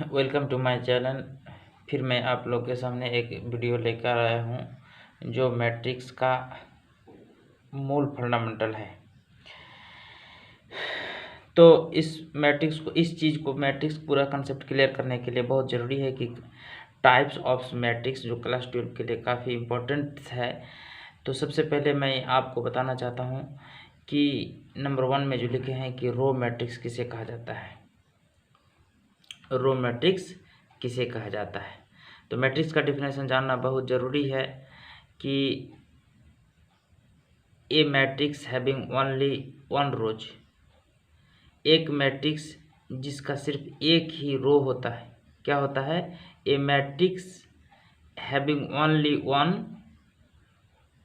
Welcome to my channel. फिर मैं आप लोग के सामने एक वीडियो लेकर आया हूँ जो मैट्रिक्स का मूल फंडामेंटल है। तो इस मैट्रिक्स पूरा कंसेप्ट क्लियर करने के लिए बहुत ज़रूरी है कि टाइप्स ऑफ मैट्रिक्स जो क्लास 12 के लिए काफ़ी इम्पोर्टेंट है। तो सबसे पहले मैं आपको बताना चाहता हूँ कि नंबर 1 में जो लिखे हैं कि रो मैट्रिक्स किसे कहा जाता है। रो मैट्रिक्स किसे कहा जाता है, तो मैट्रिक्स का डिफिनेशन जानना बहुत ज़रूरी है कि a matrix having only one rose, एक मैट्रिक्स जिसका सिर्फ एक ही रो होता है। क्या होता है? A matrix having only one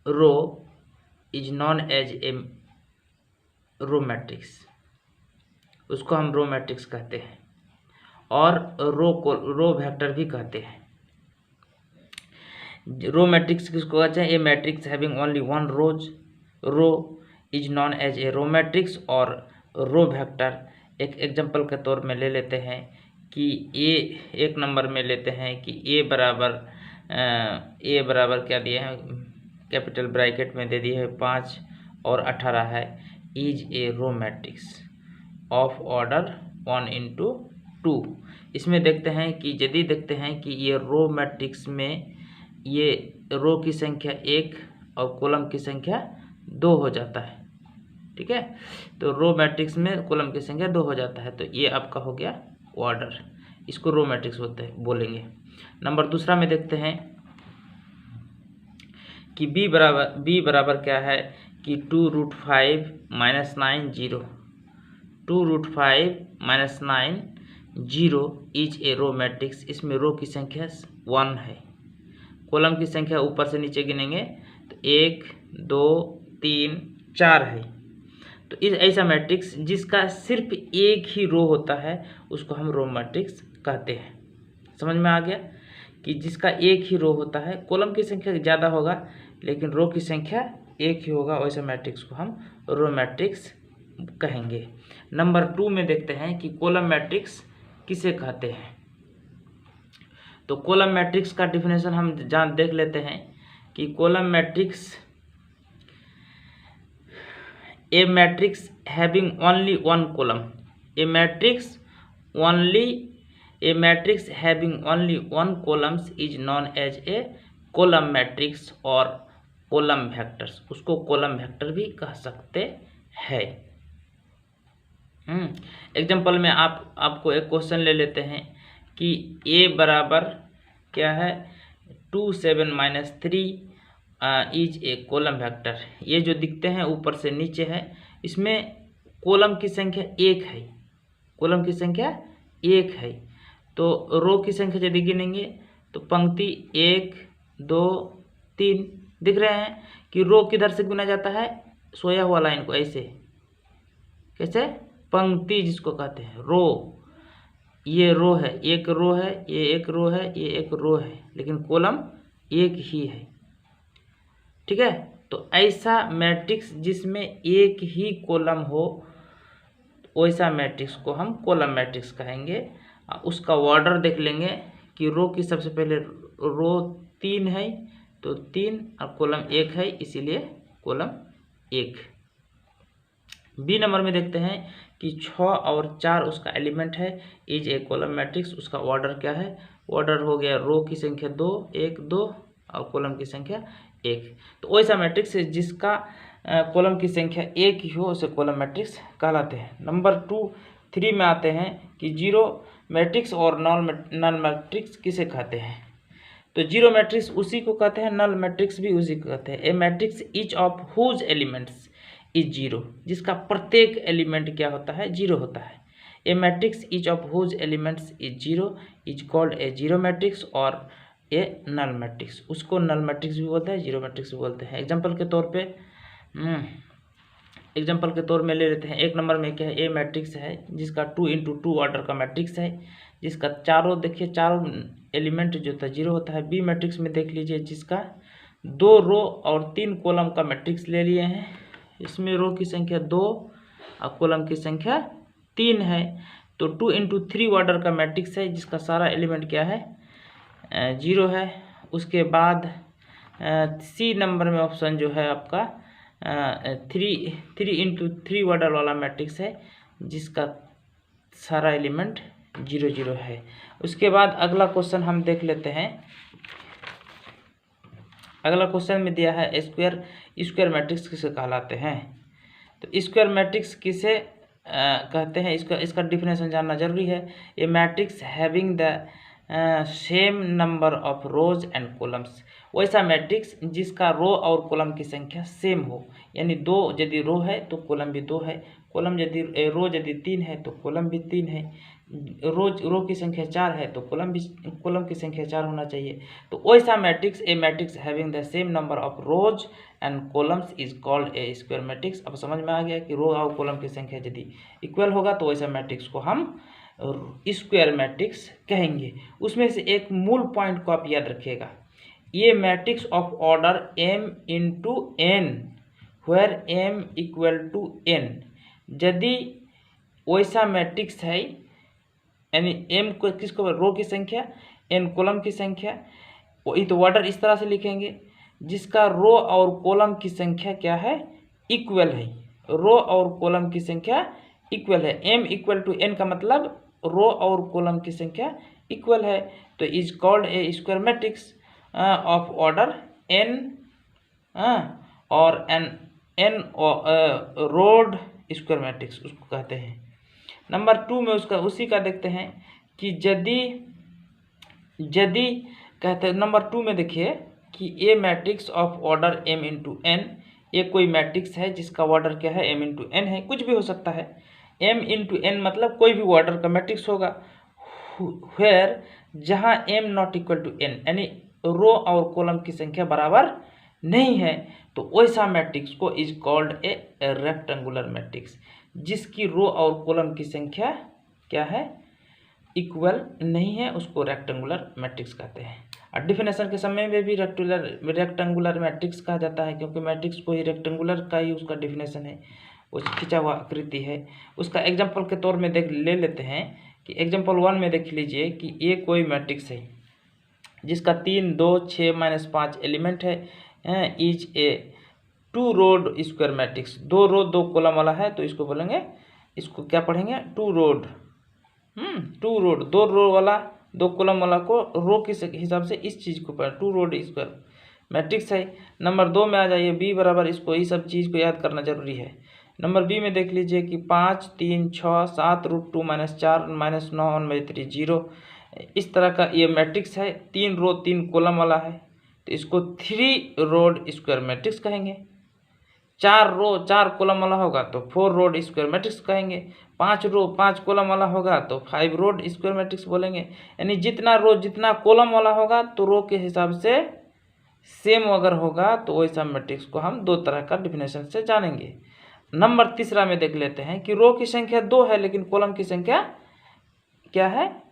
row is known as a row matrix, उसको हम रो मैट्रिक्स कहते हैं और रो वेक्टर भी कहते हैं। रो मैट्रिक्स किसको कहते हैं? A matrix having only one row is known as a row matrix. और रो वेक्टर एक एग्जांपल के तौर में ले लेते हैं कि एक नंबर में लेते हैं कि ए बराबर क्या दिए हैं, कैपिटल ब्रैकेट में दे दिए है 5 और 18 है, is a row matrix of order 1/2। इसमें देखते हैं कि यदि देखते हैं कि ये रो मैट्रिक्स में ये रो की संख्या 1 और कॉलम की संख्या 2 हो जाता है। ठीक है, तो रो मैट्रिक्स में कॉलम की संख्या 2 हो जाता है, तो ये आपका हो गया ऑर्डर, इसको रो मैट्रिक्स बोलेंगे। नंबर दूसरा में देखते हैं कि बी बराबर क्या है कि 2√5 - 9 0, 2√5 - 9 0 इज ए रो मैट्रिक्स। इसमें रो की संख्या 1 है, कॉलम की संख्या ऊपर से नीचे गिनेंगे तो 1 2 3 4 है। तो इस ऐसा मैट्रिक्स जिसका सिर्फ एक ही रो होता है उसको हम रो मैट्रिक्स कहते हैं। समझ में आ गया कि जिसका एक ही रो होता है, कॉलम की संख्या ज़्यादा होगा लेकिन रो की संख्या एक ही होगा, वैसे मैट्रिक्स को हम रो मैट्रिक्स कहेंगे। नंबर 2 में देखते हैं कि कॉलम मैट्रिक्स किसे कहते हैं। तो कॉलम मैट्रिक्स का डिफिनेशन हम देख लेते हैं कि column matrix a matrix having only one column, a matrix having only one columns is known as a column matrix और कॉलम वेक्टर्स, उसको कॉलम वेक्टर भी कह सकते हैं। एग्जांपल में आपको एक क्वेश्चन ले लेते हैं कि ए बराबर क्या है 2 7 - 3 इज ए कॉलम वेक्टर। ये जो दिखते हैं ऊपर से नीचे है, इसमें कॉलम की संख्या 1 है, कॉलम की संख्या 1 है। तो रो की संख्या यदि गिनेंगे तो पंक्ति 1 2 3 दिख रहे हैं कि रो किधर से गुना जाता है, सोया हुआ लाइन को ऐसे, कैसे, पंक्ति जिसको कहते हैं रो। ये रो है, एक रो है, ये एक रो है, ये एक रो है, लेकिन कॉलम एक ही है। ठीक है, तो ऐसा मैट्रिक्स जिसमें एक ही कॉलम हो वैसा मैट्रिक्स को हम कॉलम मैट्रिक्स कहेंगे। उसका ऑर्डर देख लेंगे कि रो की सबसे पहले रो 3 है तो 3 और कॉलम 1 है, इसीलिए कॉलम 1। बी नंबर में देखते हैं कि 6 और 4 उसका एलिमेंट है, इज ए कॉलम मैट्रिक्स। उसका ऑर्डर क्या है? ऑर्डर हो गया रो की संख्या 2 1 2 और कॉलम की संख्या 1। तो वैसा मैट्रिक्स जिसका कॉलम की संख्या 1 ही हो उसे कॉलम मैट्रिक्स कहलाते हैं। नंबर 3 में आते हैं कि जीरो मैट्रिक्स और नल मैट्रिक्स किसे कहते हैं। तो जीरो मैट्रिक्स उसी को कहते हैं, नल मैट्रिक्स भी उसी को कहते हैं। A matrix each of whose elements is zero, जिसका प्रत्येक एलिमेंट क्या होता है? जीरो होता है। A matrix each of whose elements is zero is called a zero matrix और ए नल मैट्रिक्स, उसको नल मैट्रिक्स भी बोलते हैं, जीरो मैट्रिक्स भी बोलते हैं। एग्जांपल के तौर में ले लेते हैं। एक नंबर में क्या है? ए मैट्रिक्स है जिसका 2×2 ऑर्डर का मैट्रिक्स है, जिसका चारों देखिए चारों एलिमेंट जो था जीरो होता है। बी मैट्रिक्स में देख लीजिए जिसका 2 रो और 3 कॉलम का मैट्रिक्स ले लिए हैं, इसमें रो की संख्या 2 और कॉलम की संख्या 3 है। तो 2 इंटू 3 ऑर्डर का मैट्रिक्स है जिसका सारा एलिमेंट क्या है 0 है। उसके बाद सी नंबर में ऑप्शन जो है आपका 3 इंटू 3 ऑर्डर वाला मैट्रिक्स है जिसका सारा एलिमेंट 0 0 है। उसके बाद अगला क्वेश्चन हम देख लेते हैं। अगला क्वेश्चन में दिया है स्क्वायर मैट्रिक्स किसे कहलाते हैं। तो स्क्वायर मैट्रिक्स किसे कहते हैं, इसका डिफिनेशन जानना जरूरी है। A matrix having the same number of rows and columns, वैसा मैट्रिक्स जिसका रो और कॉलम की संख्या सेम हो, यानी 2 यदि रो है तो कॉलम भी 2 है, कॉलम यदि रो यदि 3 है तो कॉलम भी 3 है, रो की संख्या 4 है तो कॉलम की संख्या 4 होना चाहिए। तो वैसा matrix a matrix having the same number of rows and columns is called A square matrix. अब समझ में आ गया कि रो और कॉलम की संख्या यदि इक्वल होगा तो वैसा मैट्रिक्स को हम स्क्वायर मैट्रिक्स कहेंगे। उसमें से एक मूल पॉइंट को आप याद रखिएगा, ये matrix of order m into n where m equal to n, यदि वैसा मैट्रिक्स है यानी m को किसको रो की संख्या n कॉलम की संख्या, वही तो ऑर्डर इस तरह से लिखेंगे जिसका रो और कॉलम की संख्या क्या है इक्वल है, रो और कॉलम की संख्या इक्वल है। m इक्वल टू n का मतलब रो और कॉलम की संख्या इक्वल है, तो is called A square matrix of order n और n रोड स्क्वायर मैट्रिक्स उसको कहते हैं। नंबर 2 में उसका उसी का देखते हैं कि यदि कहते हैं नंबर 2 में देखिए कि a matrix of order m into n, ये कोई मैट्रिक्स है जिसका ऑर्डर क्या है m इंटू n है, कुछ भी हो सकता है। m इंटू n मतलब कोई भी ऑर्डर का मैट्रिक्स होगा, वेयर जहाँ m not equal to n, यानी रो और कॉलम की संख्या बराबर नहीं है, तो वैसा मैट्रिक्स को is called A rectangular matrix, जिसकी रो और कॉलम की संख्या क्या है इक्वल नहीं है, उसको रेक्टेंगुलर मैट्रिक्स कहते हैं। और डिफिनेशन के समय में भी रेक्टेंगुलर मैट्रिक्स कहा जाता है, क्योंकि मैट्रिक्स को ही रेक्टेंगुलर का ही उसका डिफिनेशन है, वो खिंचा हुआ आकृति है। उसका एग्जाम्पल के तौर में ले लेते हैं कि एग्जाम्पल 1 में देख लीजिए कि ये कोई मैट्रिक्स है जिसका 3 2 6 -5 एलिमेंट है, is a 2 rowed square matrix, 2 row 2 column वाला है, तो इसको बोलेंगे, इसको क्या पढ़ेंगे 2 रोड 2 रो वाला 2 कॉलम वाला को रो के हिसाब से इस चीज़ को पढ़ 2 रोड स्क्वायर मैट्रिक्स है। नंबर 2 में आ जाइए b बराबर, इसको ये सब चीज़ को याद करना जरूरी है। नंबर बी में देख लीजिए कि 5 3 6 7 √2 -4 -9 1/3 0, इस तरह का ये मैट्रिक्स है, 3 रो 3 कॉलम वाला है, तो इसको 3 रोड स्क्वायर मैट्रिक्स कहेंगे। 4 रो 4 कॉलम वाला होगा तो 4 रोड स्क्वायर मैट्रिक्स कहेंगे। 5 रो 5 कॉलम वाला होगा तो 5 रोड स्क्वायर मैट्रिक्स बोलेंगे। यानी जितना रो जितना कॉलम वाला होगा तो रो के हिसाब से सेम अगर होगा तो वैसा मैट्रिक्स को हम 2 तरह का डिफिनेशन से जानेंगे। नंबर 3 में देख लेते हैं कि रो की संख्या 2 है लेकिन कॉलम की संख्या क्या है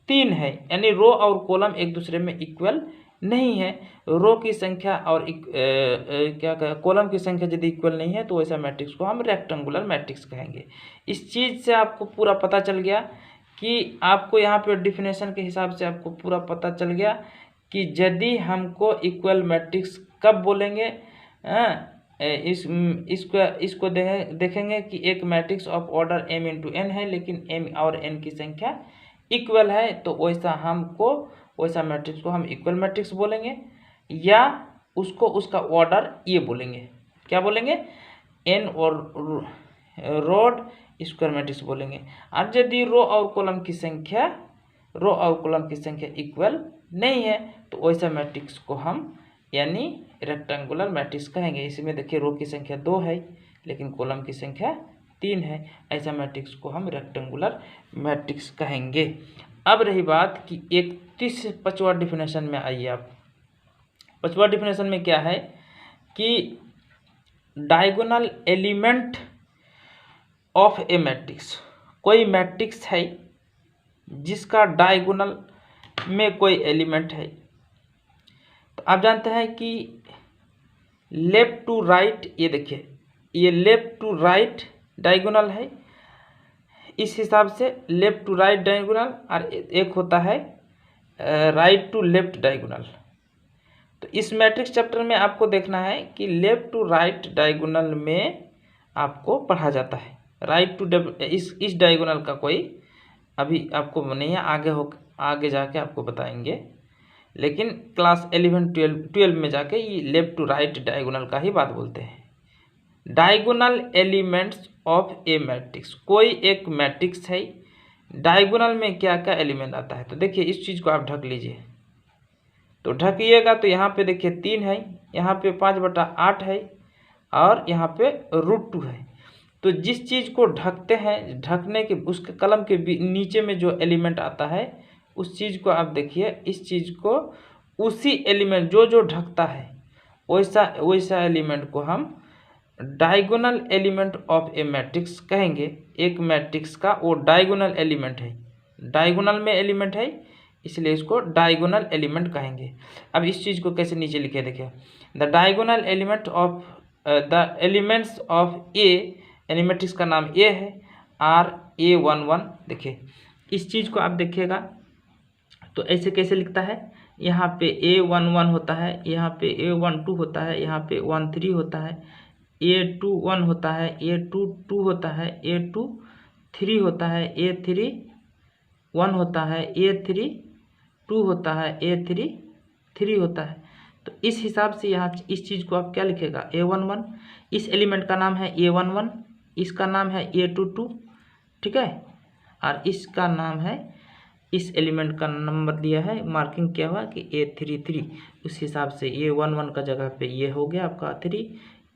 3 है, यानी रो और कॉलम एक दूसरे में इक्वल नहीं है। रो की संख्या और कॉलम की संख्या यदि इक्वल नहीं है तो वैसा मैट्रिक्स को हम रेक्टेंगुलर मैट्रिक्स कहेंगे। इस चीज़ से आपको पूरा पता चल गया कि आपको यहाँ पे डिफिनेशन के हिसाब से आपको पूरा पता चल गया कि यदि हमको इक्वल मैट्रिक्स कब बोलेंगे, इसको देखेंगे कि एक matrix of order m into n है लेकिन m और n की संख्या इक्वल है, तो वैसा मैट्रिक्स को हम इक्वल मैट्रिक्स बोलेंगे, या उसको उसका ऑर्डर ये बोलेंगे, क्या बोलेंगे n और रोड स्क्वायर मैट्रिक्स बोलेंगे। अब यदि रो और कॉलम की संख्या इक्वल नहीं है तो वैसा मैट्रिक्स को हम यानी रेक्टेंगुलर मैट्रिक्स कहेंगे। इसमें देखिए रो की संख्या 2 है लेकिन कॉलम की संख्या 3 है, ऐसा मैट्रिक्स को हम रेक्टेंगुलर मैट्रिक्स कहेंगे। अब रही बात कि 5वां डिफिनेशन में आइए आप। 5वां डिफिनेशन में क्या है कि diagonal element of A matrix, कोई मैट्रिक्स है जिसका डायगोनल में कोई एलिमेंट है। तो आप जानते हैं कि लेफ्ट टू राइट, ये देखिए ये लेफ्ट टू राइट डायगोनल है, इस हिसाब से लेफ्ट टू राइट डायगोनल और एक होता है राइट टू लेफ्ट डायगोनल। तो इस मैट्रिक्स चैप्टर में आपको देखना है कि लेफ्ट टू राइट डायगोनल में आपको पढ़ा जाता है। राइट टू इस डायगोनल का कोई अभी आपको नहीं है, आगे जाके आपको बताएंगे, लेकिन क्लास 11-12 में जाके ये लेफ्ट टू राइट डायगोनल का ही बात बोलते हैं। Diagonal elements of A matrix, कोई एक मैट्रिक्स है, डायगोनल में क्या क्या एलिमेंट आता है। तो देखिए इस चीज़ को आप ढक लीजिए, तो ढकिएगा तो यहाँ पे देखिए 3 है, यहाँ पे 5/8 है और यहाँ पे √2 है। तो जिस चीज़ को ढकते हैं, ढकने के उसके कलम के नीचे में जो एलिमेंट आता है उस चीज़ को आप देखिए, इस चीज़ को उसी एलिमेंट जो ढकता है वैसा एलिमेंट को हम diagonal element of A matrix कहेंगे। एक मैट्रिक्स का वो डायगोनल एलिमेंट है, डायगोनल में एलिमेंट है, इसलिए इसको डायगोनल एलिमेंट कहेंगे। अब इस चीज़ को कैसे नीचे लिखे देखिए, the diagonal element of the elements of A, यानी मैट्रिक्स का नाम ए है, RA11। देखिए इस चीज़ को आप देखिएगा तो ऐसे कैसे लिखता है, यहाँ पे A11 होता है, यहाँ पे A12 होता है, यहाँ पे 13 होता है, A21 होता है, A22 होता है, A23 होता है, A31 होता है, A32 होता है, A33 होता है। तो इस हिसाब से यहाँ इस चीज़ को आप क्या लिखेगा, A11, इस एलिमेंट का नाम है A11, इसका नाम है A22, ठीक है, और इसका नाम है, इस एलिमेंट का नंबर दिया है, मार्किंग किया हुआ कि A33, उस हिसाब से A11 का जगह पे ये हो गया आपका 3,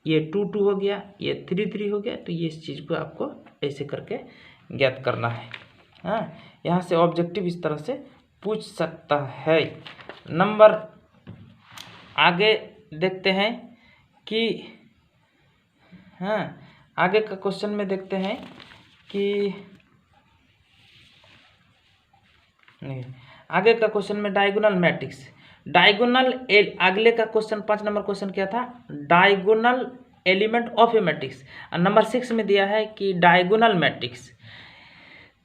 A22 हो गया, A33 हो गया। तो ये इस चीज़ को आपको ऐसे करके ज्ञात करना है। हाँ, यहाँ से ऑब्जेक्टिव इस तरह से पूछ सकता है। नंबर आगे देखते हैं कि हाँ, आगे का क्वेश्चन में देखते हैं कि नहीं, आगे का क्वेश्चन में डायगोनल मैट्रिक्स, अगले का क्वेश्चन 5 नंबर क्वेश्चन क्या था, diagonal element of A matrix. और नंबर 6 में दिया है कि डायगोनल मैट्रिक्स।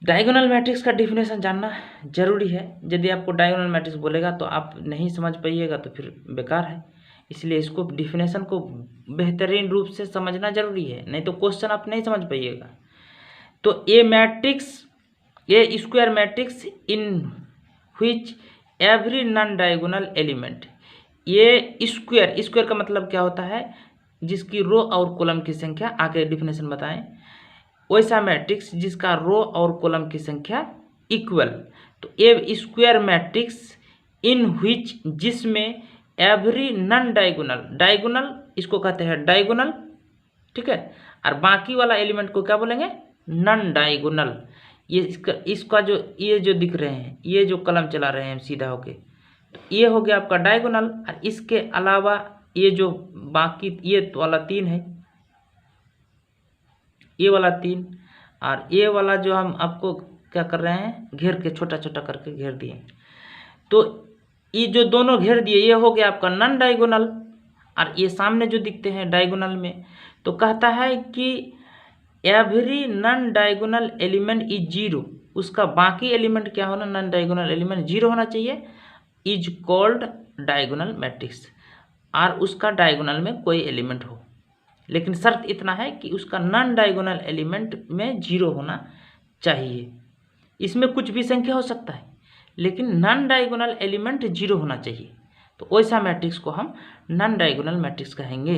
डायगोनल मैट्रिक्स का डिफिनेशन जानना जरूरी है। यदि आपको डायगोनल मैट्रिक्स बोलेगा तो आप नहीं समझ पाइएगा तो फिर बेकार है, इसलिए इसको डिफिनेशन को बेहतरीन रूप से समझना जरूरी है, नहीं तो क्वेश्चन आप नहीं समझ पाइएगा। तो a matrix, a square matrix in which every non diagonal element, ये स्क्वायर का मतलब क्या होता है, जिसकी रो और कॉलम की संख्या, आगे डिफिनेशन बताएं, वैसा मैट्रिक्स जिसका रो और कॉलम की संख्या इक्वल। तो ए स्क्वायर मैट्रिक्स इन व्हिच, जिसमें एवरी नॉन डायगोनल इसको कहते हैं डायगोनल, ठीक है, और बाकी वाला एलिमेंट को क्या बोलेंगे, नॉन डायगोनल। ये इसका जो ये जो दिख रहे हैं, ये जो कलम चला रहे हैं हम सीधा होके, तो ये हो गया आपका डायगोनल। और इसके अलावा ये जो बाकी ये वाला 3 है, ये वाला 3 और ये वाला जो हम आपको क्या कर रहे हैं, घेर के छोटा छोटा करके घेर दिए, तो ये जो दोनों घेर दिए ये हो गया आपका नॉन डायगोनल। और ये सामने जो दिखते हैं डायगोनल में, तो कहता है कि every non diagonal element is 0, उसका बाकी एलिमेंट क्या होना, नॉन डायगोनल एलिमेंट 0 होना चाहिए, इज कॉल्ड डायगोनल मैट्रिक्स। और उसका डायगोनल में कोई एलिमेंट हो, लेकिन शर्त इतना है कि उसका नॉन डायगोनल एलिमेंट में 0 होना चाहिए। इसमें कुछ भी संख्या हो सकता है, लेकिन नॉन डायगोनल एलिमेंट 0 होना चाहिए, तो वैसा मैट्रिक्स को हम नॉन डायगोनल मैट्रिक्स कहेंगे।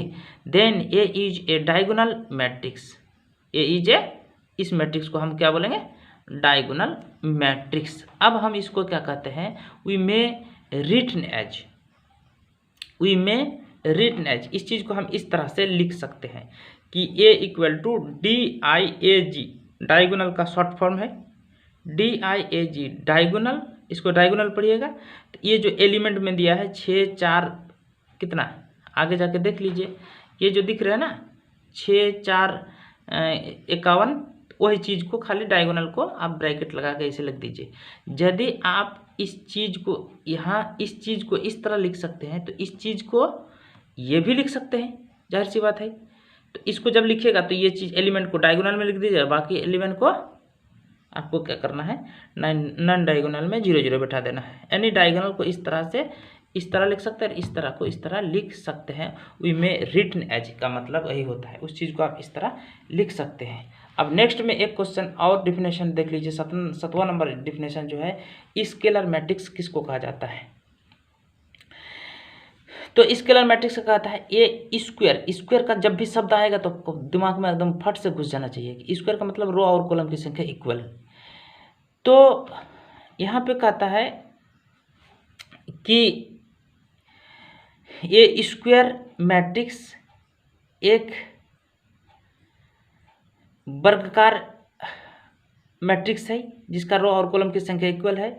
Then A is a diagonal matrix, A is a, इस मैट्रिक्स को हम क्या बोलेंगे, डायगोनल मैट्रिक्स। अब हम इसको क्या कहते हैं, वी मे रिटन एज, इस चीज़ को हम इस तरह से लिख सकते हैं कि ए इक्वल टू DIAG, डायगोनल का शॉर्ट फॉर्म है, DIAG डायगोनल, इसको डायगोनल पढ़िएगा। तो ये जो एलिमेंट में दिया है 6 4 कितना, आगे जाके देख लीजिए, ये जो दिख रहा है ना 6 4 51, वही चीज़ को खाली डायगोनल को आप ब्रैकेट लगा के ऐसे लिख दीजिए। यदि आप इस चीज़ को यहाँ, इस चीज़ को इस तरह लिख सकते हैं, तो इस चीज़ को ये भी लिख सकते हैं, जाहिर सी बात है। तो इसको जब लिखिएगा तो ये चीज़ एलिमेंट को डायगोनल में लिख दीजिए, बाकी एलिमेंट को आपको क्या करना है, नॉन डायगोनल में 0 0 बैठा देना है। यानी डायगोनल को इस तरह से इस तरह लिख सकते हैं, इस तरह को इस तरह लिख सकते हैं। वी में रिटन एज का मतलब यही होता है, उस चीज़ को आप इस तरह लिख सकते हैं। अब नेक्स्ट में एक क्वेश्चन और डिफिनेशन देख लीजिए, 7वां नंबर डिफिनेशन जो है, स्केलर मैट्रिक्स किसको कहा जाता है। तो स्केलर मैट्रिक्स का कहता है ए स्क्वायर। स्क्वायर का जब भी शब्द आएगा तो आपको दिमाग में एकदम फट से घुस जाना चाहिए कि स्क्वायर का मतलब रो और कॉलम की संख्या इक्वल। तो यहाँ पे कहता है कि ये स्क्वायर मैट्रिक्स एक वर्गाकार मैट्रिक्स है जिसका रो और कॉलम की संख्या इक्वल है,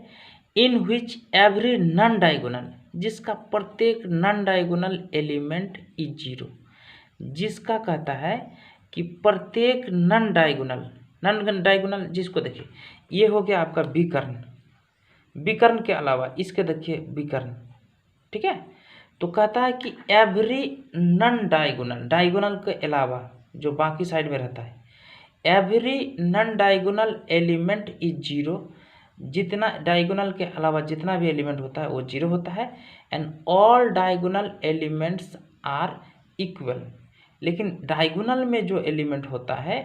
इन विच एवरी नॉन डायगोनल, जिसका प्रत्येक नॉन डायगोनल एलिमेंट इज 0, जिसका कहता है कि प्रत्येक नॉन डायगोनल जिसको देखिए, ये हो गया आपका विकर्ण, विकर्ण के अलावा इसके देखिए विकर्ण, ठीक है। तो कहता है कि एवरी नॉन डायगोनल के अलावा जो बाकी साइड में रहता है, every non diagonal element is 0, जितना डायगोनल के अलावा जितना भी एलिमेंट होता है वो 0 होता है। And all diagonal elements are equal, लेकिन डायगोनल में जो एलिमेंट होता है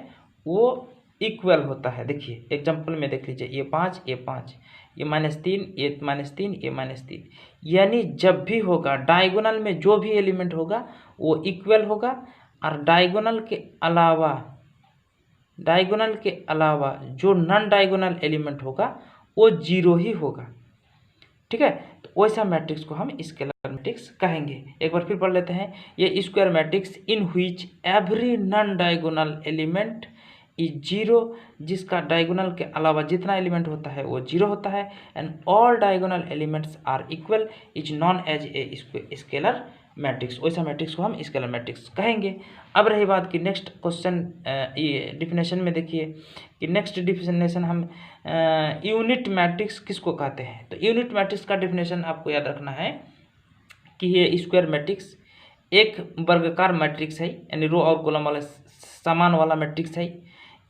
वो इक्वल होता है। देखिए एग्जांपल में देख लीजिए, ये 5 ये 5, ये -3 ये -3 ये -3, यानी जब भी होगा डायगोनल में जो भी एलिमेंट होगा वो इक्वल होगा, और डायगोनल के अलावा जो नॉन डायगोनल एलिमेंट होगा वो 0 ही होगा, ठीक है। तो वैसा मैट्रिक्स को हम स्केलर मैट्रिक्स कहेंगे। एक बार फिर पढ़ लेते हैं, ये square matrix in which every non diagonal element is 0, जिसका डायगोनल के अलावा जितना एलिमेंट होता है वो 0 होता है। And all diagonal elements are equal is known as a scalar matrix, वैसा मैट्रिक्स को हम स्केलर मैट्रिक्स कहेंगे। अब रही बात कि नेक्स्ट क्वेश्चन, ये डिफिनेशन में देखिए कि नेक्स्ट डिफिनेशन हम यूनिट मैट्रिक्स किसको कहते हैं। तो यूनिट मैट्रिक्स का डिफिनेशन आपको याद रखना है कि ये स्क्वायर मैट्रिक्स एक वर्गाकार मैट्रिक्स है, यानी रो और कॉलम वाला समान वाला मैट्रिक्स है,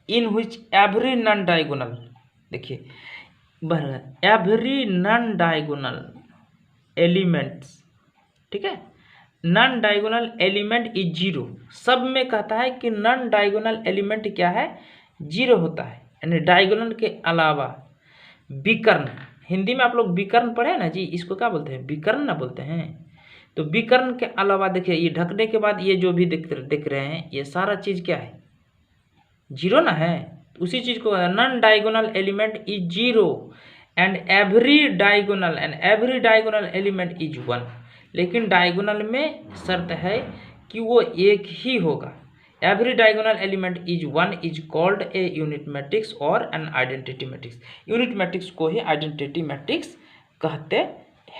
इन विच एवरी नॉन डायगोनल, देखिए एवरी नॉन डायगोनल एलिमेंट्स, ठीक है, नॉन डायगोनल एलिमेंट इज 0, सब में कहता है कि नॉन डायगोनल एलिमेंट क्या है, 0 होता है। यानी डायगोनल के अलावा विकर्ण, हिंदी में आप लोग विकर्ण पढ़े ना जी, इसको क्या बोलते हैं, विकर्ण ना बोलते हैं। तो विकर्ण के अलावा देखिए ये ढकने के बाद ये जो भी दिख रहे हैं ये सारा चीज़ क्या है, 0 ना है। उसी चीज़ को non diagonal element is 0 and every diagonal element is 1, लेकिन डायगोनल में शर्त है कि वो एक ही होगा। Every diagonal element is 1 is called a unit matrix और an identity matrix. Unit matrix को ही आइडेंटिटी मैट्रिक्स कहते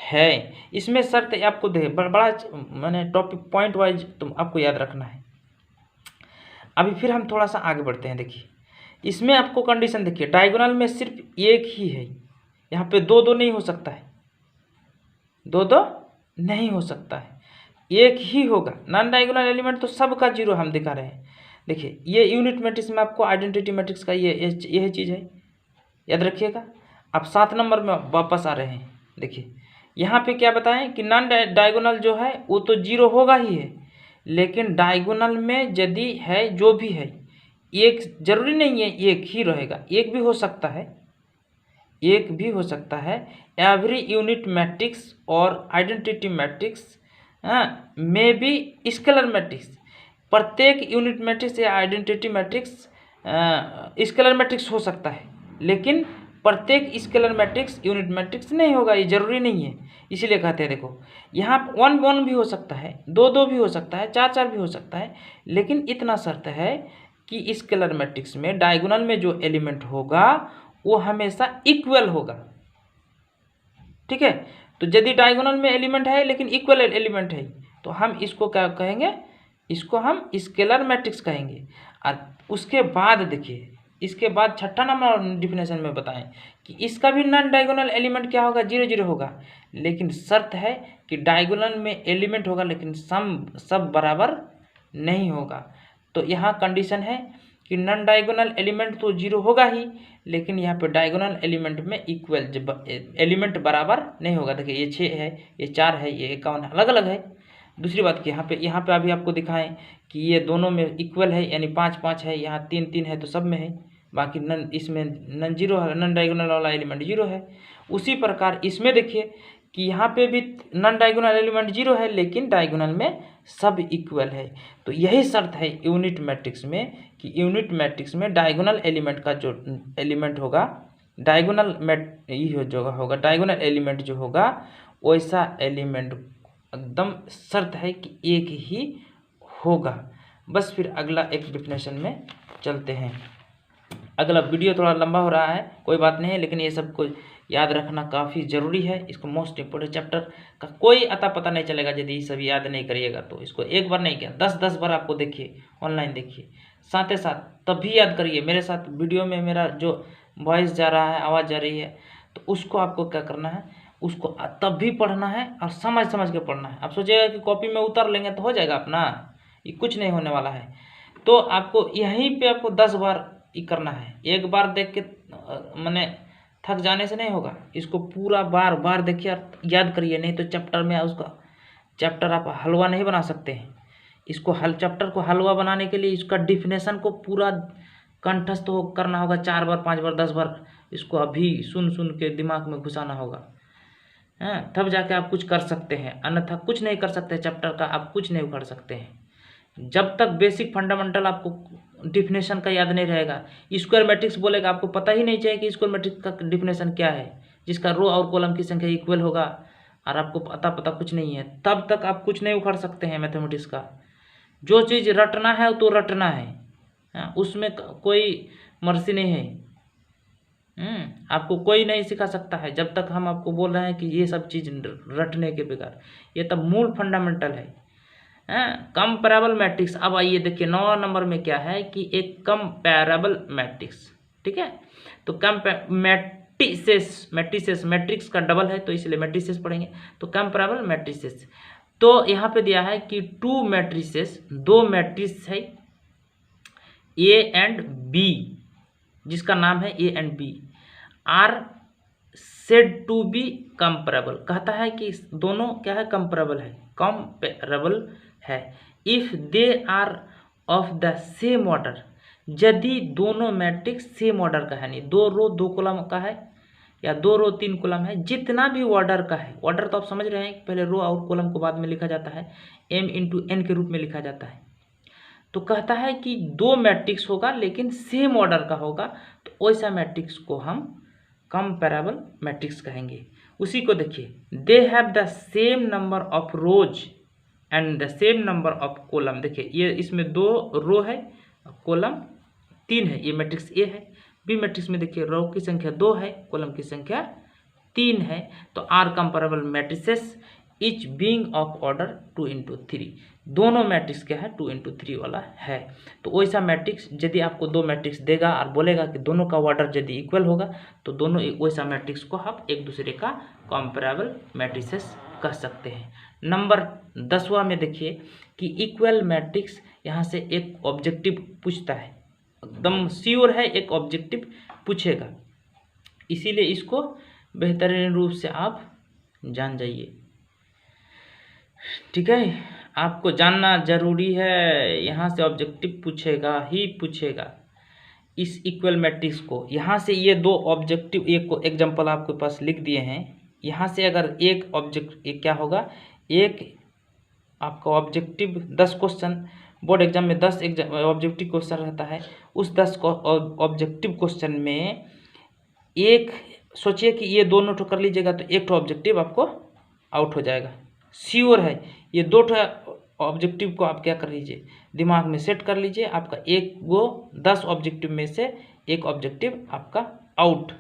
हैं। इसमें शर्त आपको दे बड़ा मैंने टॉपिक पॉइंट वाइज तुम आपको याद रखना है। अभी फिर हम थोड़ा सा आगे बढ़ते हैं। देखिए इसमें आपको कंडीशन देखिए, डायगोनल में सिर्फ एक ही है, यहाँ पे दो नहीं हो सकता है, दो नहीं हो सकता है, एक ही होगा। नॉन डायगोनल एलिमेंट तो सबका 0 हम दिखा रहे हैं। देखिए ये यूनिट मैट्रिक्स में आपको आइडेंटिटी मैट्रिक्स का यही चीज़ है, याद रखिएगा। अब 7 नंबर में वापस आ रहे हैं। देखिए यहाँ पे क्या बताएं कि नॉन डायगोनल जो है वो तो 0 होगा ही है, लेकिन डायगोनल में यदि है जो भी है, एक जरूरी नहीं है एक ही रहेगा, एक भी हो सकता है, एक भी हो सकता है। एवरी यूनिट मैट्रिक्स और आइडेंटिटी मैट्रिक्स में भी स्केलर मैट्रिक्स, प्रत्येक यूनिट मैट्रिक्स या आइडेंटिटी मैट्रिक्स स्केलर मैट्रिक्स हो सकता है, लेकिन प्रत्येक स्केलर मैट्रिक्स यूनिट मैट्रिक्स नहीं होगा, ये जरूरी नहीं है। इसीलिए कहते हैं देखो यहाँ 1 भी हो सकता है, 2 भी हो सकता है, 4 भी हो सकता है, लेकिन इतना शर्त है कि स्केलर मैट्रिक्स में डायगोनल में जो एलिमेंट होगा वो हमेशा इक्वल होगा, ठीक है। तो यदि डायगोनल में एलिमेंट है लेकिन इक्वल एलिमेंट है तो हम इसको क्या कहेंगे, इसको हम स्केलर मैट्रिक्स कहेंगे। और उसके बाद देखिए, इसके बाद 6ठा नंबर डिफिनेशन में बताएं कि इसका भी नॉन डायगोनल एलिमेंट क्या होगा, 0 0 होगा, लेकिन शर्त है कि डायगोनल में एलिमेंट होगा लेकिन सब बराबर नहीं होगा। तो यहाँ कंडीशन है कि नॉन डायगोनल एलिमेंट तो 0 होगा ही, लेकिन यहाँ पे डायगोनल एलिमेंट में इक्वल एलिमेंट बराबर नहीं होगा। देखिए ये 6 है, ये 4 है, ये 51 है, अलग अलग है। दूसरी बात कि यहाँ पे अभी आपको दिखाएं कि ये दोनों में इक्वल है, यानी 5 5 है, यहाँ 3 3 है, तो सब में है, बाकी नन इसमें नन 0 है, नॉन डायगोनल वाला एलिमेंट 0 है। उसी प्रकार इसमें देखिए कि यहाँ पे भी नॉन डायगोनल एलिमेंट 0 है, लेकिन डायगोनल में सब इक्वल है। तो यही शर्त है यूनिट मैट्रिक्स में कि यूनिट मैट्रिक्स में डायगोनल एलिमेंट का जो एलिमेंट होगा, डायगोनल जो होगा डायगोनल एलिमेंट जो होगा, वैसा एलिमेंट एकदम शर्त है कि एक ही होगा। बस फिर अगला एक डेफिनेशन में चलते हैं। अगला वीडियो थोड़ा लंबा हो रहा है, कोई बात नहीं है, लेकिन ये सब को याद रखना काफ़ी ज़रूरी है। इसको मोस्ट इम्पोर्टेंट चैप्टर का कोई अता पता नहीं चलेगा यदि ये सब याद नहीं करिएगा तो। इसको एक बार नहीं किया, 10 बार आपको देखिए, ऑनलाइन देखिए, साथ ही साथ तब भी याद करिए। मेरे साथ वीडियो में मेरा जो वॉइस जा रहा है, आवाज़ जा रही है, तो उसको आपको क्या करना है, उसको तब भी पढ़ना है और समझ समझ के पढ़ना है। आप सोचिएगा कि कॉपी में उतार लेंगे तो हो जाएगा अपना, ये कुछ नहीं होने वाला है। तो आपको यहीं पे आपको 10 बार ये करना है। एक बार देख के मैंने थक जाने से नहीं होगा, इसको पूरा बार बार देखिए और याद करिए, नहीं तो चैप्टर में उसका चैप्टर आप हलवा नहीं बना सकते हैं। इसको चैप्टर को हलवा बनाने के लिए इसका डिफिनेशन को पूरा कंठस्थ करना होगा, 4 बार 5 बार 10 बार इसको अभी सुन सुन के दिमाग में घुसाना होगा, हाँ, तब जाके आप कुछ कर सकते हैं, अन्यथा कुछ नहीं कर सकते। चैप्टर का आप कुछ नहीं उखाड़ सकते हैं जब तक बेसिक फंडामेंटल आपको डिफिनेशन का याद नहीं रहेगा। स्क्वायर मैट्रिक्स बोलेगा, आपको पता ही नहीं चाहिए कि स्क्वायर मैट्रिक्स का डिफिनेशन क्या है, जिसका रो और कॉलम की संख्या इक्वल होगा, और आपको पता कुछ नहीं है, तब तक आप कुछ नहीं उखाड़ सकते हैं मैथमेटिक्स का। जो चीज़ रटना है तो रटना है, हाँ, उसमें कोई मर्जी नहीं है। आपको कोई नहीं सिखा सकता है जब तक हम आपको बोल रहे हैं कि ये सब चीज़ रटने के बगैर। ये तब मूल फंडामेंटल है। Comparable matrix. अब आइए देखिए 9 नंबर में क्या है कि एक कंपैरेबल मैट्रिक्स, ठीक है। तो मैट्रिसेस मैट्रिक्स का डबल है, तो इसलिए मैट्रिसेस पढ़ेंगे। तो कंपैरेबल मैट्रिसेस, तो यहाँ पे दिया है कि 2 मैट्रिसेस, 2 मैट्रिक्स है ए एंड बी, जिसका नाम है A and B, are said to be comparable. कहता है कि दोनों क्या है, कंपैरेबल है, कंपैरेबल है if they are of the same order, यदि दोनों मैट्रिक्स सेम ऑर्डर का है, नहीं 2 रो 2 कॉलम का है या 2 रो 3 कॉलम है, जितना भी ऑर्डर का है, ऑर्डर तो आप समझ रहे हैं, पहले रो और कॉलम को बाद में लिखा जाता है, m इंटू n के रूप में लिखा जाता है। तो कहता है कि 2 मैट्रिक्स होगा लेकिन सेम ऑर्डर का होगा, तो वैसा मैट्रिक्स को हम कंपैरेबल मैट्रिक्स कहेंगे। उसी को देखिए, they have the same number of rows and the same number of column. देखिए ये इसमें 2 रो है, कॉलम 3 है, ये मैट्रिक्स ए है। बी मैट्रिक्स में देखिए रो की संख्या 2 है, कॉलम की संख्या 3 है। तो are comparable matrices each being of order 2 into 3, दोनों मैट्रिक्स क्या है 2 इंटू 3 वाला है। तो वैसा मैट्रिक्स यदि आपको 2 मैट्रिक्स देगा और बोलेगा कि दोनों का ऑर्डर यदि इक्वल होगा, तो दोनों वैसा मैट्रिक्स को हम एक दूसरे का कंपैरेबल मैट्रिसेस कह सकते हैं। नंबर 10वां में देखिए कि इक्वल मैट्रिक्स, यहाँ से एक ऑब्जेक्टिव पूछता है, एकदम श्योर है एक ऑब्जेक्टिव पूछेगा, इसीलिए इसको बेहतरीन रूप से आप जान जाइए, ठीक है। आपको जानना जरूरी है, यहाँ से ऑब्जेक्टिव पूछेगा ही पूछेगा इस इक्वल मैट्रिक्स को। यहाँ से ये 2 ऑब्जेक्टिव, एक एग्जांपल आपके पास लिख दिए हैं। यहाँ से अगर एक क्या होगा, एक आपका ऑब्जेक्टिव 10 क्वेश्चन, बोर्ड एग्जाम में 10 ऑब्जेक्टिव क्वेश्चन रहता है, उस 10 ऑब्जेक्टिव क्वेश्चन में एक, सोचिए कि ये दोनों ठो कर लीजिएगा तो एक ठो ऑब्जेक्टिव आपको आउट हो जाएगा, श्योर है। ये 2 ठो ऑब्जेक्टिव को आप क्या कर लीजिए, दिमाग में सेट कर लीजिए, आपका एक वो 10 ऑब्जेक्टिव में से एक ऑब्जेक्टिव आपका आउट।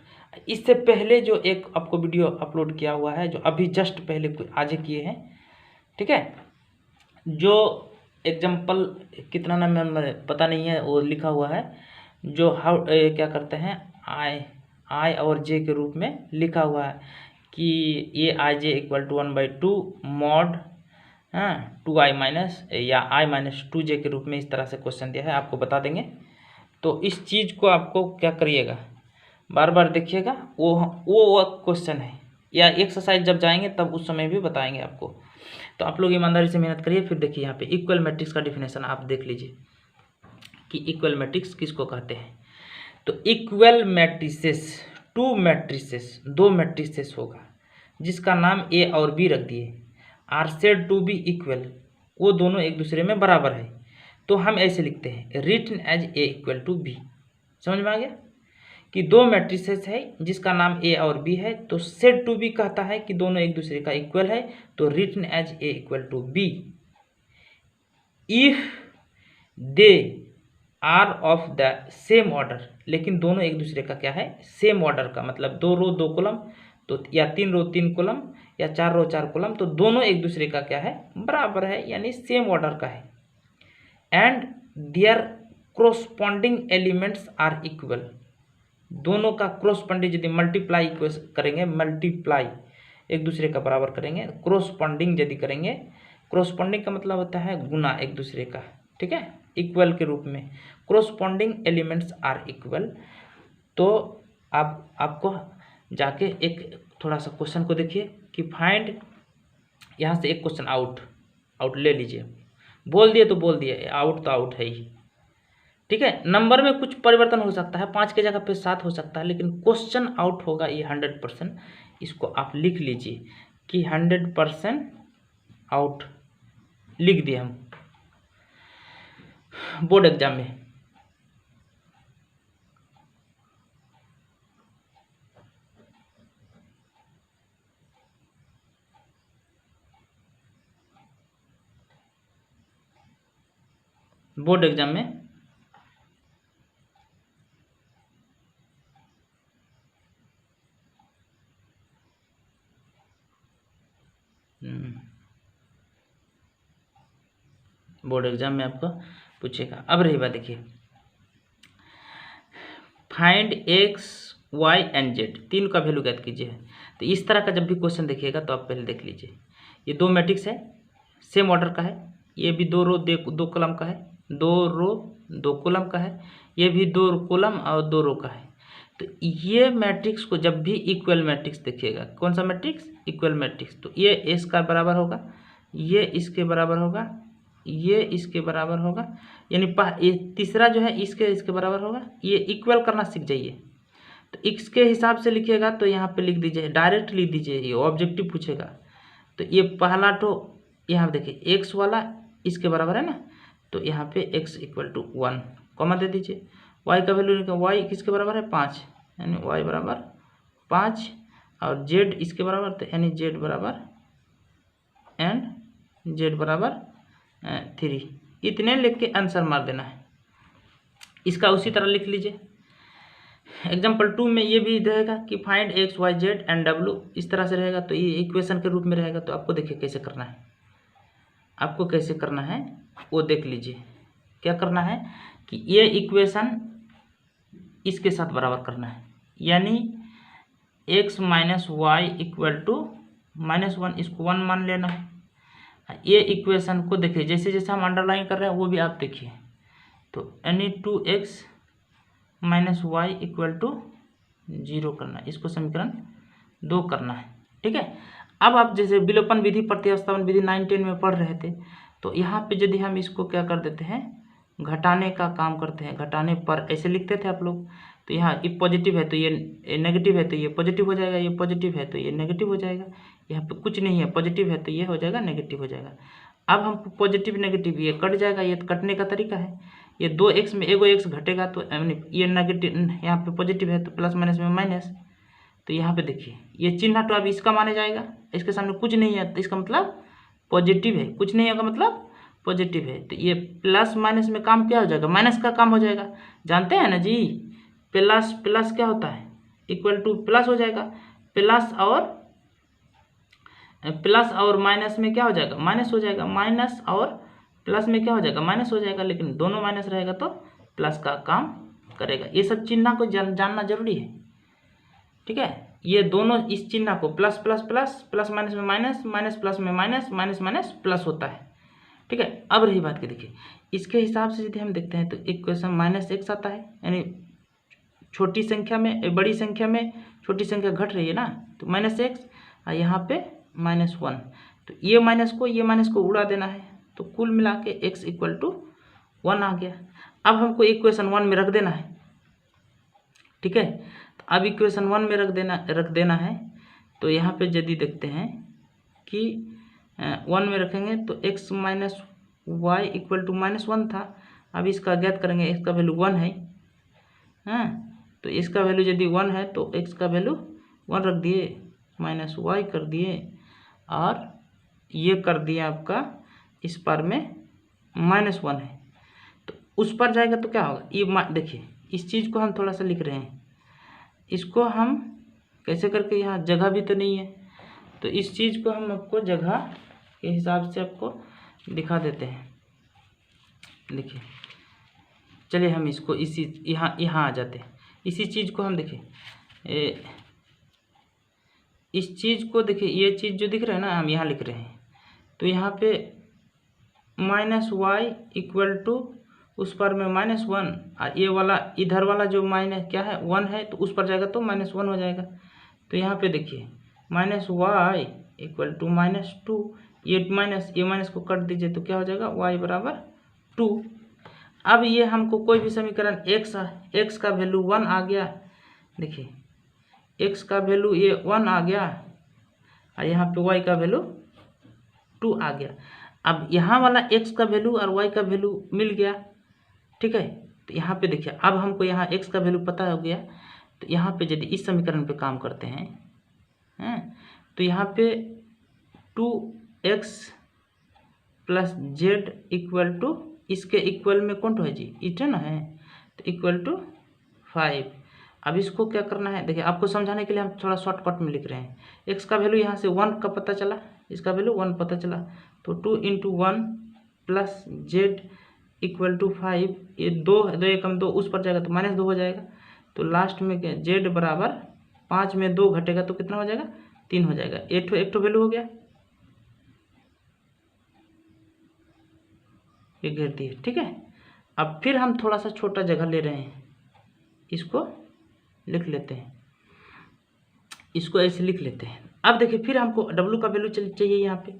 इससे पहले जो एक आपको वीडियो अपलोड किया हुआ है, जो अभी जस्ट पहले आज किए हैं, ठीक है, जो एग्जाम्पल कितना नाम पता नहीं है, वो लिखा हुआ है, जो क्या करते हैं, आई और जे के रूप में लिखा हुआ है कि ये I J equal to 1/2 mod 2i minus या i माइनस 2j के रूप में इस तरह से क्वेश्चन दिया है, आपको बता देंगे। तो इस चीज़ को आपको क्या करिएगा, बार बार देखिएगा। वो क्वेश्चन है या एक्सरसाइज जब जाएंगे तब उस समय भी बताएंगे आपको। तो आप लोग ईमानदारी से मेहनत करिए। फिर देखिए यहाँ पे इक्वल मैट्रिक्स का डिफिनेशन आप देख लीजिए कि इक्वल मैट्रिक्स किसको कहते हैं। तो इक्वल मैट्रिसेस, टू मैट्रिसेस, दो मैट्रिसेस होगा जिसका नाम ए और बी रख दिए, are said to be equal, वो दोनों एक दूसरे में बराबर है। तो हम ऐसे लिखते हैं written as A equal to B. समझ में आ गया कि दो मैट्रिसेस है जिसका नाम ए और बी है, तो सेड टू बी कहता है कि दोनों एक दूसरे का इक्वल है, तो written as A equal to B if they are of the same order. लेकिन दोनों एक दूसरे का क्या है, सेम ऑर्डर का, मतलब 2 रो 2 कॉलम, तो या 3 रो 3 कॉलम या 4 रो 4 कॉलम, तो दोनों एक दूसरे का क्या है, बराबर है, यानी सेम ऑर्डर का है। And their corresponding elements are equal, दोनों का क्रोस्पॉन्डिंग यदि मल्टीप्लाई करेंगे, मल्टीप्लाई एक दूसरे का बराबर करेंगे, क्रोस्पॉन्डिंग यदि करेंगे, क्रोस्पॉन्डिंग का मतलब होता है गुना एक दूसरे का, ठीक है, इक्वल के रूप में, क्रोस्पॉन्डिंग एलिमेंट्स आर इक्वल। तो आपको जाके एक थोड़ा सा क्वेश्चन को देखिए कि फाइंड, यहाँ से एक क्वेश्चन आउट ले लीजिए, बोल दिए तो बोल दिए, आउट तो आउट है ही, ठीक है। नंबर में कुछ परिवर्तन हो सकता है, 5 के जगह पे 7 हो सकता है, लेकिन क्वेश्चन आउट होगा ये 100%। इसको आप लिख लीजिए कि 100% आउट, लिख दिए हम बोर्ड एग्जाम में। बोर्ड एग्जाम में बोर्ड एग्जाम में आपको पूछेगा। अब रही बात, देखिए find X Y and Z, तीन का वैल्यू ज्ञात कीजिए। तो इस तरह का जब भी क्वेश्चन देखिएगा तो आप पहले देख लीजिए, ये दो मैट्रिक्स है, सेम ऑर्डर का है, ये भी 2 रो 2 कॉलम का है, 2 रो 2 कॉलम का है, ये भी 2 कॉलम और 2 रो का है। तो ये मैट्रिक्स को जब भी इक्वल मैट्रिक्स देखिएगा, कौन सा मैट्रिक्स, इक्वल मैट्रिक्स, तो ये इसका बराबर होगा, ये इसके बराबर होगा, ये इसके बराबर होगा, यानी ये तीसरा जो है इसके बराबर होगा। ये इक्वल करना सीख जाइए। तो इसके हिसाब से लिखिएगा, तो यहाँ पे लिख दीजिए, डायरेक्ट लिख दीजिए, ये ऑब्जेक्टिव पूछेगा। तो ये पहला तो यहाँ देखिए एक्स वाला इसके बराबर है ना, तो यहाँ पे x इक्वल टू 1 कॉमा दे दीजिए। y का वैल्यू निकाल, y किसके बराबर है, 5, यानी y बराबर 5, और z इसके बराबर, तो यानी z बराबर एंड z बराबर 3, इतने लिख के आंसर मार देना है। इसका उसी तरह लिख लीजिए। एग्जाम्पल 2 में ये भी रहेगा कि find X Y Z and W, इस तरह से रहेगा, तो ये इक्वेशन के रूप में रहेगा। तो आपको देखिए कैसे करना है, आपको कैसे करना है वो देख लीजिए। क्या करना है कि ये इक्वेशन इसके साथ बराबर करना है, यानी x minus Y equal to -1, इसको 1 मान लेना है। ये इक्वेशन को देखिए, जैसे जैसे हम अंडरलाइन कर रहे हैं वो भी आप देखिए। तो यानी 2x minus Y equal to 0 करना है, इसको समीकरण 2 करना है, ठीक है। अब आप जैसे विलोपन विधि, प्रतिस्थापन विधि 9-10 में पढ़ रहे थे, तो यहाँ पे यदि हम इसको क्या कर देते हैं, घटाने का काम करते हैं, घटाने पर ऐसे लिखते थे आप लोग। तो यहाँ ये पॉजिटिव है तो ये नेगेटिव है तो ये पॉजिटिव हो जाएगा, ये पॉजिटिव है तो ये नेगेटिव हो जाएगा। यहाँ पे कुछ नहीं है, पॉजिटिव है तो ये हो जाएगा, नेगेटिव हो जाएगा। अब हम पॉजिटिव नेगेटिव ये कट जाएगा, ये कटने का तरीका है। ये 2x में एगो x घटेगा, तो ये नेगेटिव, यहाँ पे पॉजिटिव है तो प्लस माइनस में माइनस। तो यहाँ पे देखिए ये चिन्ह तो अब इसका माने जाएगा, इसके सामने कुछ नहीं है तो इसका मतलब पॉजिटिव है, कुछ नहीं होगा मतलब पॉजिटिव है। तो ये प्लस माइनस में काम क्या हो जाएगा, माइनस का काम हो जाएगा, जानते हैं ना जी। प्लस प्लस क्या होता है, इक्वल टू प्लस हो जाएगा। प्लस और माइनस में क्या हो जाएगा, माइनस हो जाएगा। माइनस और प्लस में क्या हो जाएगा, माइनस हो जाएगा। लेकिन दोनों माइनस रहेगा तो प्लस का काम करेगा। ये सब चिन्ह को जानना जरूरी है, ठीक है। ये दोनों इस चिन्ह को plus plus plus, plus minus में माइनस, माइनस प्लस में माइनस, माइनस माइनस प्लस होता है, ठीक है। अब रही बात की, देखिए इसके हिसाब से यदि हम देखते हैं तो इक्वेशन -x आता है, यानी छोटी संख्या में बड़ी संख्या में छोटी संख्या घट रही है ना, तो -x और यहाँ पे -1, तो ये माइनस को उड़ा देना है, तो कुल मिला के x = 1 आ गया। अब हमको इक्वेशन 1 में रख देना है, ठीक है। तो अब इक्वेशन 1 में रख देना है, तो यहाँ पे यदि देखते हैं कि 1 में रखेंगे तो x - y = -1 था। अब इसका ज्ञात करेंगे, इसका वैल्यू 1 है, हाँ, तो इसका वैल्यू यदि 1 है तो x का वैल्यू 1 रख दिए, -y कर दिए, और ये कर दिया आपका इस पर में -1 है, तो उस पर जाएगा तो क्या होगा, ये देखिए इस चीज़ को हम थोड़ा सा लिख रहे हैं, इसको हम कैसे करके, यहाँ जगह भी तो नहीं है, तो इस चीज़ को हम आपको जगह के हिसाब से आपको दिखा देते हैं। देखिए चलिए हम इसको इसी यहाँ आ जाते हैं। इसी चीज़ को हम देखिए, इस चीज़ को देखिए, ये चीज़ जो दिख रहा है ना, हम यहाँ लिख रहे हैं, तो यहाँ पे -y = उस पर में -1, और ये वाला इधर वाला जो माइनस क्या है 1 है, तो उस पर जाएगा तो -1 हो जाएगा। तो यहाँ पे देखिए -y = -2, ये माइनस को कट दीजिए तो क्या हो जाएगा, y = 2। अब ये हमको कोई भी समीकरण x का वैल्यू 1 आ गया, देखिए x का वैल्यू ये 1 आ गया, और यहाँ पे y का वैल्यू 2 आ गया। अब यहाँ वाला x का वैल्यू और y का वैल्यू मिल गया, ठीक है। तो यहाँ पे देखिए अब हमको यहाँ x का वैल्यू पता हो गया, तो यहाँ पे यदि इस समीकरण पे काम करते हैं, तो यहाँ पे 2x + z = इसके इक्वल में कौन है जी, इटन है, तो =5। अब इसको क्या करना है, देखिए आपको समझाने के लिए हम थोड़ा शॉर्टकट में लिख रहे हैं। x का वैल्यू यहाँ से 1 का पता चला, इसका वैल्यू 1 पता चला, तो 2 × 1 + z = 5, ये 2 1 2 उस पर जाएगा तो -2 हो जाएगा, तो लास्ट में क्या, z = 5 में 2 घटेगा तो कितना हो जाएगा, 3 हो जाएगा। एक तो वैल्यू हो गया, ये घेर दिए, ठीक है। अब फिर हम थोड़ा सा छोटा जगह ले रहे हैं, इसको लिख लेते हैं, इसको ऐसे लिख लेते हैं। अब देखिए फिर हमको w का वैल्यू चाहिए यहाँ पे,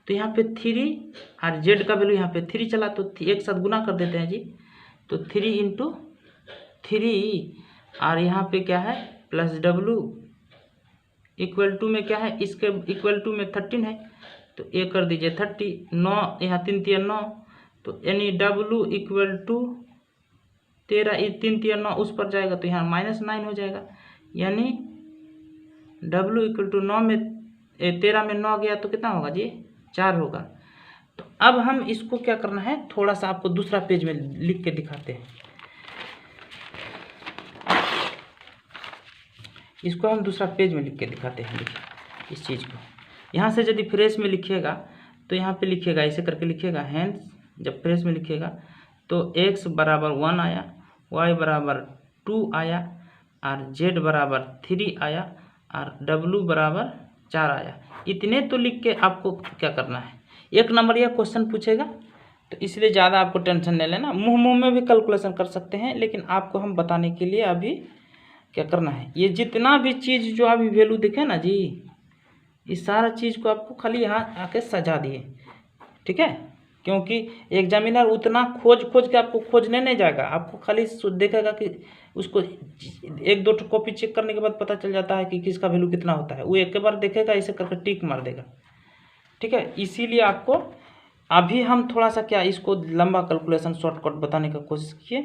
तो यहाँ पे 3 और z का वैल्यू यहाँ पे 3 चला, तो एक साथ गुना कर देते हैं जी, तो 3 × 3, और यहाँ पे क्या है +w = में क्या है, इसके = में 13 है, तो ये कर दीजिए 30, 9 यहाँ 3 × 9, तो यानी w = 13, 3 × 9 उस पर जाएगा तो यहाँ -9 हो जाएगा, यानी w = 9 में 13 में 9 गया तो कितना होगा जी, 4 होगा। तो अब हम इसको क्या करना है, थोड़ा सा आपको दूसरा पेज में लिख के दिखाते हैं, इसको हम दूसरा पेज में लिख के दिखाते हैं। देखिए इस चीज़ को यहाँ से यदि फ्रेश में लिखिएगा तो यहाँ पे लिखिएगा, ऐसे करके लिखिएगा, हैंस जब फ्रेश में लिखिएगा तो x = 1 आया, y = 2 आया, और z = 3 आया, और w = 4 आया। इतने तो लिख के आपको क्या करना है, 1 नंबर यह क्वेश्चन पूछेगा, तो इसलिए ज़्यादा आपको टेंशन नहीं लेना, मुँह में भी कैलकुलेशन कर सकते हैं, लेकिन आपको हम बताने के लिए अभी क्या करना है, ये जितना भी चीज़ जो अभी वैल्यू दिखे ना जी, इस सारा चीज़ को आपको खाली यहाँ आके सजा दिए, ठीक है। क्योंकि एग्जामिनर उतना खोज के आपको खोजने नहीं जाएगा, आपको खाली देखेगा कि उसको 1-2 कॉपी चेक करने के बाद पता चल जाता है कि किसका वैल्यू कितना होता है, वो एक बार देखेगा, ऐसे करके टिक मार देगा, ठीक है। इसीलिए आपको अभी हम थोड़ा सा क्या, इसको लंबा कैलकुलेशन शॉर्टकट बताने का कोशिश किए,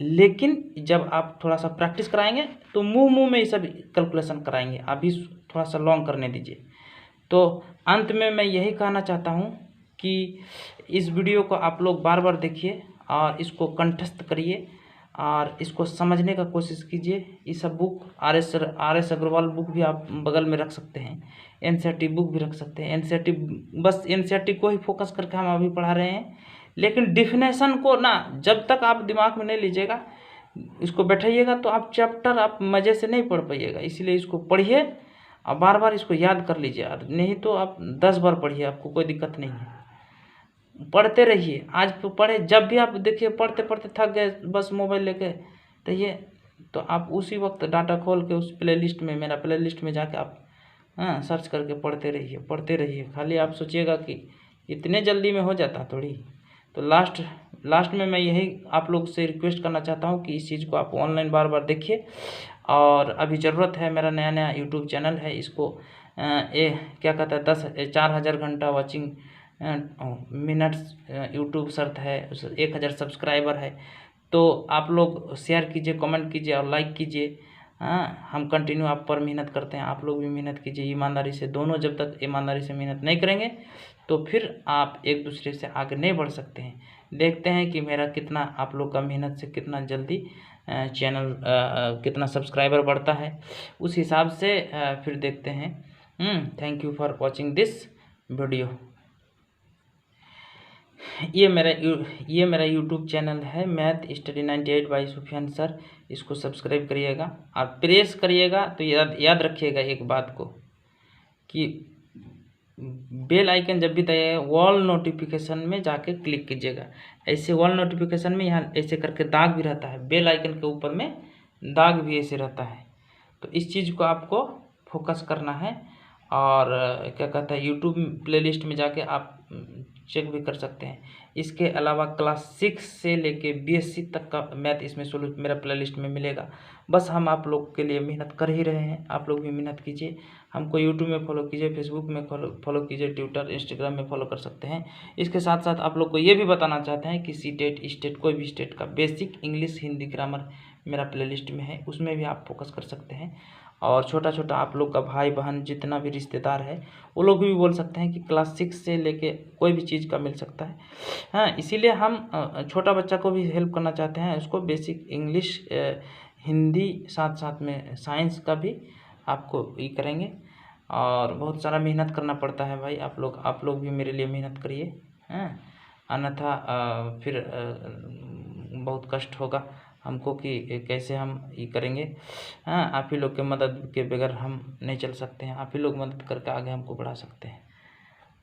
लेकिन जब आप थोड़ा सा प्रैक्टिस कराएंगे तो मुंह में ये सब कैलकुलेशन कराएंगे, अभी थोड़ा सा लॉन्ग करने दीजिए। तो अंत में मैं यही कहना चाहता हूँ कि इस वीडियो को आप लोग बार बार देखिए और इसको कंठस्थ करिए और इसको समझने का कोशिश कीजिए। ये सब book R S Aggarwal book भी आप बगल में रख सकते हैं, एनसीईआरटी बुक भी रख सकते हैं। एनसीईआरटी बस एनसीईआरटी को ही फोकस करके हम अभी पढ़ा रहे हैं, लेकिन डिफिनेशन को ना जब तक आप दिमाग में नहीं लीजिएगा, इसको बैठाइएगा तो आप चैप्टर आप मज़े से नहीं पढ़ पाइएगा। इसलिए इसको पढ़िए और बार बार इसको याद कर लीजिए, नहीं तो आप 10 बार पढ़िए, आपको कोई दिक्कत नहीं है। पढ़ते रहिए। आज तो पढ़े, जब भी आप देखिए पढ़ते पढ़ते थक गए बस मोबाइल लेके रहिए, तो आप उसी वक्त डाटा खोल के उस प्लेलिस्ट में, मेरा प्लेलिस्ट में जाके आप सर्च करके पढ़ते रहिए। खाली आप सोचिएगा कि इतने जल्दी में हो जाता थोड़ी। तो लास्ट में मैं यही आप लोग से रिक्वेस्ट करना चाहता हूँ कि इस चीज़ को आप ऑनलाइन बार बार देखिए। और अभी ज़रूरत है, मेरा नया यूट्यूब चैनल है, इसको क्या कहता है 4,000 घंटा वॉचिंग मिनट्स यूट्यूब शर्त है, 1,000 सब्सक्राइबर है। तो आप लोग शेयर कीजिए, कमेंट कीजिए और लाइक कीजिए। हम कंटिन्यू आप पर मेहनत करते हैं, आप लोग भी मेहनत कीजिए ईमानदारी से। दोनों जब तक ईमानदारी से मेहनत नहीं करेंगे तो फिर आप एक दूसरे से आगे नहीं बढ़ सकते हैं। देखते हैं कि मेरा कितना, आप लोग का मेहनत से कितना जल्दी चैनल कितना सब्सक्राइबर बढ़ता है, उस हिसाब से फिर देखते हैं। Thank you for watching this video. ये मेरा यूट्यूब चैनल है math study 98 by Sufiyan sir. इसको सब्सक्राइब करिएगा और प्रेस करिएगा। तो याद रखिएगा एक बात को कि बेल आइकन जब भी दबाइएगा वॉल नोटिफिकेशन में जाके क्लिक कीजिएगा। ऐसे वॉल नोटिफिकेशन में यहाँ ऐसे करके दाग भी रहता है, बेल आइकन के ऊपर में दाग भी ऐसे रहता है। तो इस चीज़ को आपको फोकस करना है। और क्या कहता है, यूट्यूब प्लेलिस्ट में जाके आप चेक भी कर सकते हैं। इसके अलावा क्लास 6 से लेके BSc तक का मैथ इसमें सोल्यूशन मेरा प्लेलिस्ट में मिलेगा। बस हम आप लोग के लिए मेहनत कर ही रहे हैं, आप लोग भी मेहनत कीजिए। हमको यूट्यूब में फॉलो कीजिए, फेसबुक में फॉलो कीजिए, ट्विटर इंस्टाग्राम में फॉलो कर सकते हैं। इसके साथ साथ आप लोग को ये भी बताना चाहते हैं कि सीटेट स्टेट कोई भी स्टेट का बेसिक इंग्लिश हिंदी ग्रामर मेरा प्लेलिस्ट में है, उसमें भी आप फोकस कर सकते हैं। और छोटा छोटा आप लोग का भाई बहन जितना भी रिश्तेदार है वो लोग भी बोल सकते हैं कि क्लास 6 से लेके कोई भी चीज़ का मिल सकता है। इसीलिए हम छोटा बच्चा को भी हेल्प करना चाहते हैं, उसको बेसिक इंग्लिश हिंदी साथ साथ में साइंस का भी आपको ये करेंगे। और बहुत सारा मेहनत करना पड़ता है भाई, आप लोग भी मेरे लिए मेहनत करिए, अन्यथा फिर बहुत कष्ट होगा हमको कि कैसे हम ये करेंगे। आप ही लोग के मदद के बगैर हम नहीं चल सकते हैं, आप ही लोग मदद करके आगे हमको बढ़ा सकते हैं।